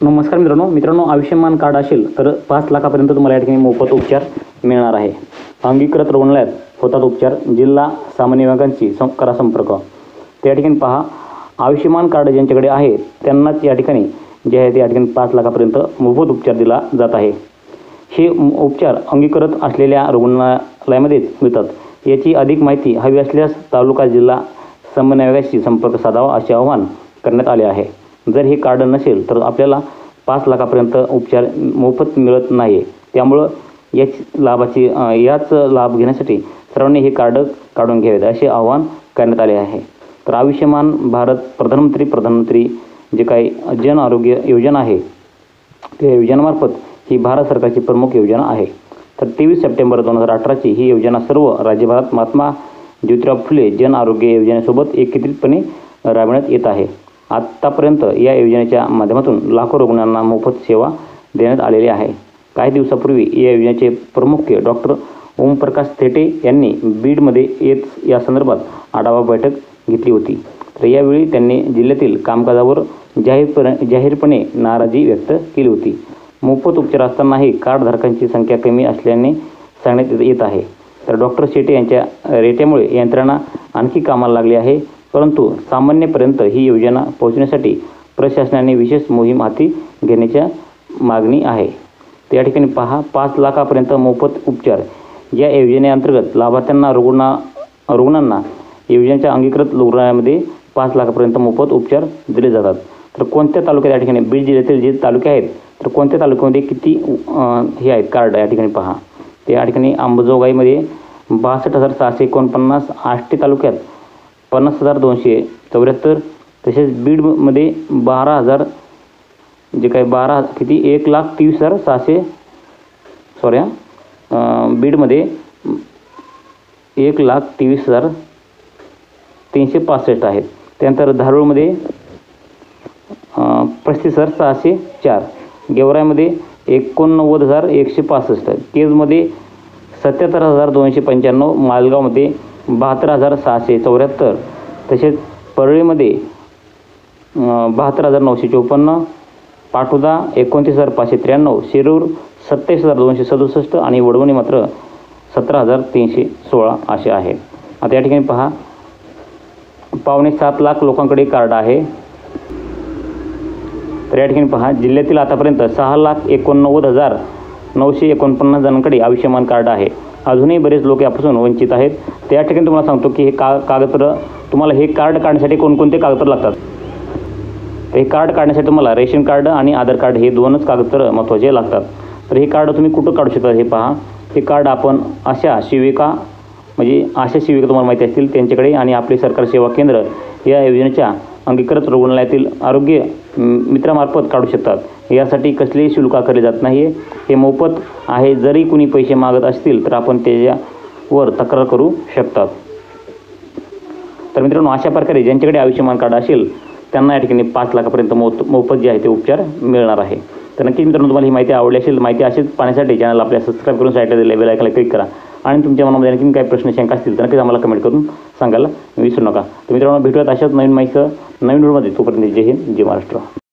नमस्कार मित्रांनो आयुष्यमान कार्ड असेल तर 5 लाखापर्यंत तुम्हाला या ठिकाणी मोफत उपचार मिळणार आहे। अंगीकृत रुग्णालयात होतात उपचार। जिल्हा सामान्य विभागांची करा संपर्क। त्या ठिकाणी पहा, आयुष्यमान कार्ड ज्यांच्याकडे आहे त्यांनाच या ठिकाणी जे आहे त्या ठिकाणी 5 लाखापर्यंत मोफत उपचार दिला जात आहे। हे उपचार अंगीकृत असलेल्या रुग्णालयामध्येच मिळतात। याची अधिक माहिती हवी असल्यास तालुका जिल्हा समन्वयकाशी संपर्क साधावा असे आवाहन करण्यात आले आहे। जर हे कार्ड नसेल तर आपल्याला 5 लाखापर्यंत उपचार मोफत मिळत नाही। त्यामुळे याच लाभ घेण्यासाठी सर्वांनी हे कार्ड काढून घ्यावेत असे आवाहन करण्यात आले आहे। तर आयुष्यमान भारत प्रधानमंत्री जे काही जन आरोग्य योजना आहे त्या योजनेमार्फत ही भारत सरकारची प्रमुख योजना आहे। तर 23 सप्टेंबर 2018 ही योजना सर्व राज्यभरात महात्मा ज्योतिराव फुले जन आरोग्य योजनेसोबत एकत्रितपणे राबविण्यात येत आहे। आतापर्यंत या योजनेच्या माध्यमातून लाखो रुग्णांना मोफत सेवा देण्यात आलेली आहे। काही दिवसापूर्वी या योजनेचे प्रमुख डॉक्टर ओमप्रकाश थेटे यांनी बीडमध्ये या संदर्भात आढावा बैठक घेतली होती। तर यावेळी त्यांनी जिल्ह्यातील कामकाजावर जाहीरपणे नाराजी व्यक्त केली होती। मोफत उपचार असतानाही कार्डधारकांची संख्या कमी असल्याने सांगण्यात येत आहे। तर डॉक्टर शेटे यांच्या रेट्यामुळे यंत्रणा आणखी कामाला लागली आहे, परंतु सामान्यपर्यंत ही योजना पोहोचण्यासाठी प्रशासनाने विशेष मोहीम हाती घेण्याची मागणी आहे। त्या ठिकाणी पहा, 5 लाखापर्यंत मोफत उपचार या योजनेअंतर्गत लाभार्थ्यांना रुग्णांना योजनेच्या अंगीकृत रुग्णालयामध्ये 5 लाखापर्यंत मोफत उपचार दिले जातात। तर कोणत्या तालुक्यात या ठिकाणी बीड जिल्ह्यातील जे तालुके आहेत तर कोणत्या तालुक्यामध्ये किती हे आहेत कार्ड या ठिकाणी पहा। त्या ठिकाणी अंबाजोगाईमध्ये 62,649, आष्टी तालुक्यात 50,274, तसेच बीडमध्ये 12,000 जे काही 1,23,600 बीडमध्ये 1,23,365 आहेत। त्यानंतर धारूरमध्ये 35,604, गेवराईमध्ये 89,165, केजमध्ये 77,295, मालगावमध्ये 72,674, तसेच परळीमध्ये 72,954, पाटोदा 29,593, शिरूर 27,267 आणि वडवणी मात्र 17,316 असे आहे। आता या ठिकाणी पहा, 7.25 लाख लोकांकडे कार्ड आहे। तर या ठिकाणी पहा, जिल्ह्यातील आतापर्यंत 6,89,949 जणांकडे आयुष्यमान कार्ड आहे। अजूनही बरेच लोक यापासून वंचित आहेत। त्या ठिकाणी तुम्हाला सांगतो की हे कागदपत्र तुम्हाला हे कार्ड काढण्यासाठी कोणकोणते कागदपत्र लागतात। तर हे कार्ड काढण्यासाठी तुम्हाला रेशन कार्ड आणि आधार कार्ड हे 2च कागदपत्र महत्त्वाचे लागतात। तर हे कार्ड तुम्ही कुठं काढू शकता हे पहा। हे कार्ड आपण आशा सेविका तुम्हाला माहिती असतील त्यांच्याकडे आणि आपले सरकार सेवा केंद्र या योजनेच्या अंगीकृत रुग्णालयातील आरोग्य मित्रामार्फत काढू शकतात। यासाठी कसलेही शुल्क आकारले जात नाही। हे मोफत आहे। जरी कुणी पैसे मागत असतील तर आपण त्याच्यावर तक्रार करू शकतात। तर मित्रांनो, अशा प्रकारे ज्यांच्याकडे आयुष्यमान कार्ड असेल त्यांना या ठिकाणी 5 लाखापर्यंत मोफत जे आहे ते उपचार मिळणार आहे। तर नक्कीच मित्रांनो, तुम्हाला ही माहिती आवडली असेल। माहिती अशीच पाहण्यासाठी चॅनल आपल्या सबस्क्राईब करून साईडला दिलेल्या बेल आयकॉनला क्लिक करा आणि तुमच्या मनामध्ये आणखी काही प्रश्न शंका असतील तर नक्कीच आम्हाला कमेंट करून सांगायला विसरू नका। तर मित्रांनो, भेटूयात अशाच नवीन माहितीसह नवीन व्हिडिओमध्ये। तोपर्यंत जय हिंद, जय महाराष्ट्र।